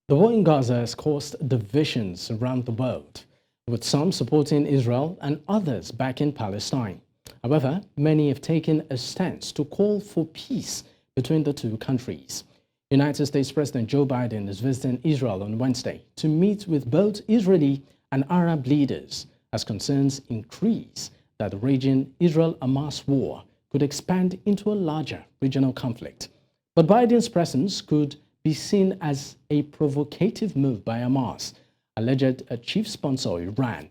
The war in Gaza has caused divisions around the world, with some supporting Israel and others backing Palestine. However, many have taken a stance to call for peace between the two countries. United States President Joe Biden is visiting Israel on Wednesday to meet with both Israeli and Arab leaders as concerns increase that the raging Israel-Hamas war could expand into a larger regional conflict. But Biden's presence could be seen as a provocative move by Hamas, alleged chief sponsor Iran.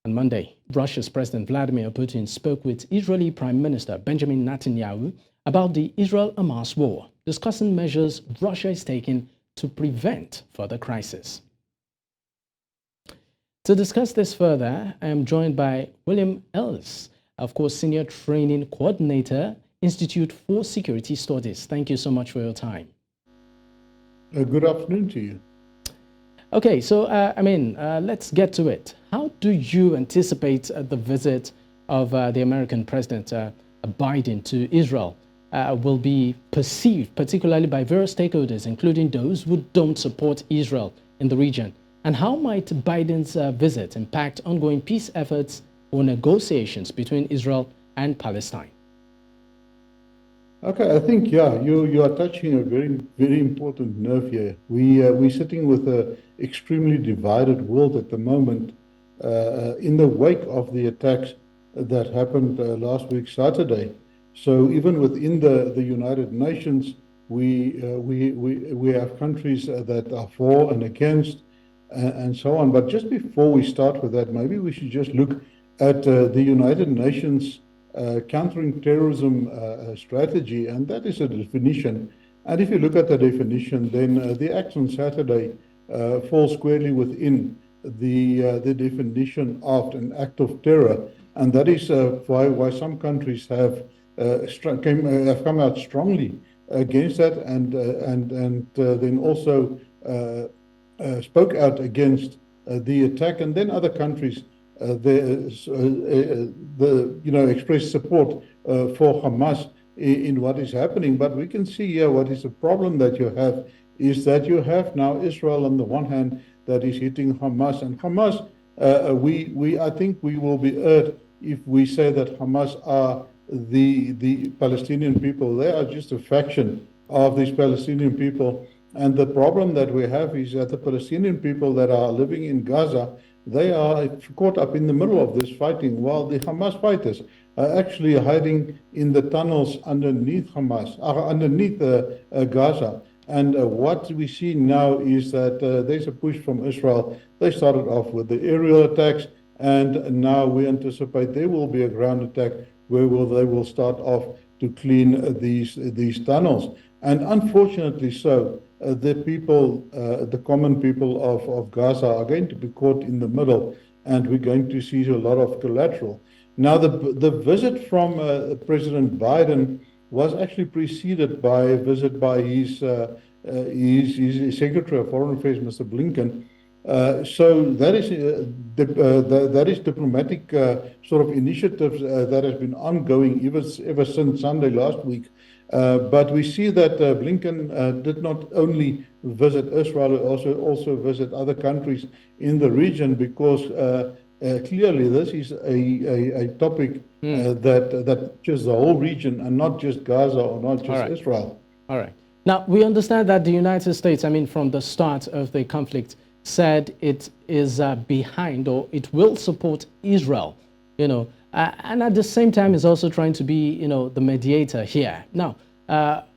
On Monday, Russia's President Vladimir Putin spoke with Israeli Prime Minister Benjamin Netanyahu about the Israel-Hamas war, discussing measures Russia is taking to prevent further crisis. To discuss this further, I am joined by William Ellis, of course, Senior Training Coordinator, Institute for Security Studies. Thank you so much for your time. Good afternoon to you. Okay, so let's get to it. How do you anticipate the visit of the American President Biden to Israel will be perceived, particularly by various stakeholders, including those who don't support Israel in the region? And how might Biden's visit impact ongoing peace efforts or negotiations between Israel and Palestine? Okay, I think, you are touching a very important nerve here. We're sitting with an extremely divided world at the moment in the wake of the attacks that happened last week, Saturday. So even within the United Nations, we have countries that are for and against and so on. But just before we start with that, maybe we should just look at the United Nations countering terrorism strategy, and that is a definition. And if you look at the definition, then the acts on Saturday fall squarely within the definition of an act of terror, and that is why some countries have come out strongly against that, and then also spoke out against the attack, and then other countries express support for Hamas in what is happening. But we can see here what is the problem that you have is that you have now Israel on the one hand that is hitting Hamas, and Hamas, I think we will be erred if we say that Hamas are the Palestinian people. They are just a faction of these Palestinian people. And the problem that we have is that the Palestinian people that are living in Gaza, they are caught up in the middle of this fighting, while the Hamas fighters are actually hiding in the tunnels underneath Gaza. And what we see now is that there's a push from Israel. They started off with the aerial attacks, and now we anticipate there will be a ground attack where they will start off to clean these tunnels. And unfortunately so, the people, the common people of Gaza are going to be caught in the middle, and we're going to see a lot of collateral. Now, the visit from President Biden was actually preceded by a visit by his Secretary of Foreign Affairs, Mr. Blinken. So that is diplomatic sort of initiatives that has been ongoing ever since Sunday last week. But we see that Blinken did not only visit Israel, also visit other countries in the region, because clearly this is a topic that touches the whole region and not just Gaza or not just Israel. All right. Now, we understand that the United States, from the start of the conflict, said it is behind, or it will support Israel, and at the same time is also trying to be, the mediator here. Now,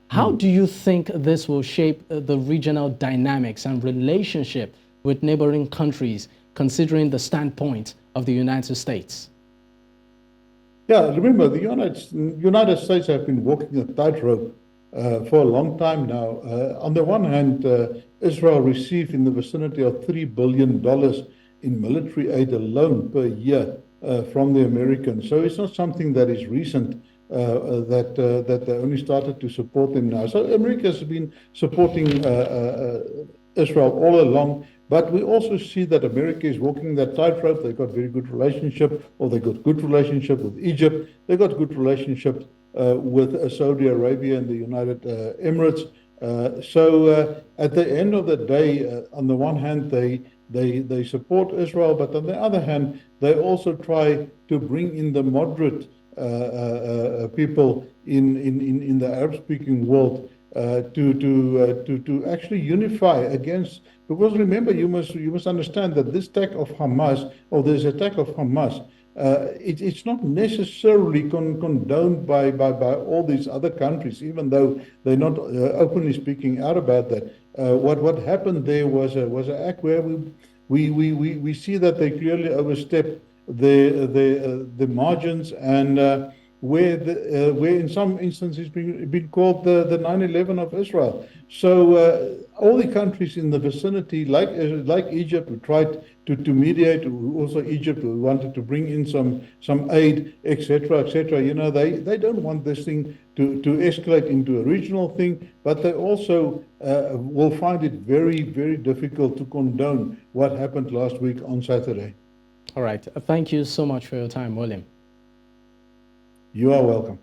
how do you think this will shape the regional dynamics and relationship with neighboring countries, considering the standpoint of the United States? Yeah, remember, the United States have been walking a tightrope for a long time now. On the one hand, Israel received in the vicinity of $3 billion in military aid alone per year from the Americans. So it's not something that is recent, that they only started to support them now. So America has been supporting Israel all along. But we also see that America is walking that tightrope. They've got very good relationship, or they got good relationship with Egypt. They got good relationship with Saudi Arabia and the United Emirates. At the end of the day, on the one hand, they support Israel, but on the other hand, they also try to bring in the moderate people in the Arab-speaking world to actually unify against. Because remember, you must understand that this attack of Hamas, or this attack of Hamas, it's not necessarily condoned by all these other countries, even though they're not openly speaking out about that. What happened there was an act where we see that they clearly overstepped the margins, and where in some instances been called the 9/11 of Israel. So all the countries in the vicinity, like Egypt, who tried to mediate, also Egypt, who wanted to bring in some aid, etc., etc. They don't want this thing to escalate into a regional thing, but they also will find it very, very difficult to condone what happened last week on Saturday. All right. Thank you so much for your time, William. You are welcome.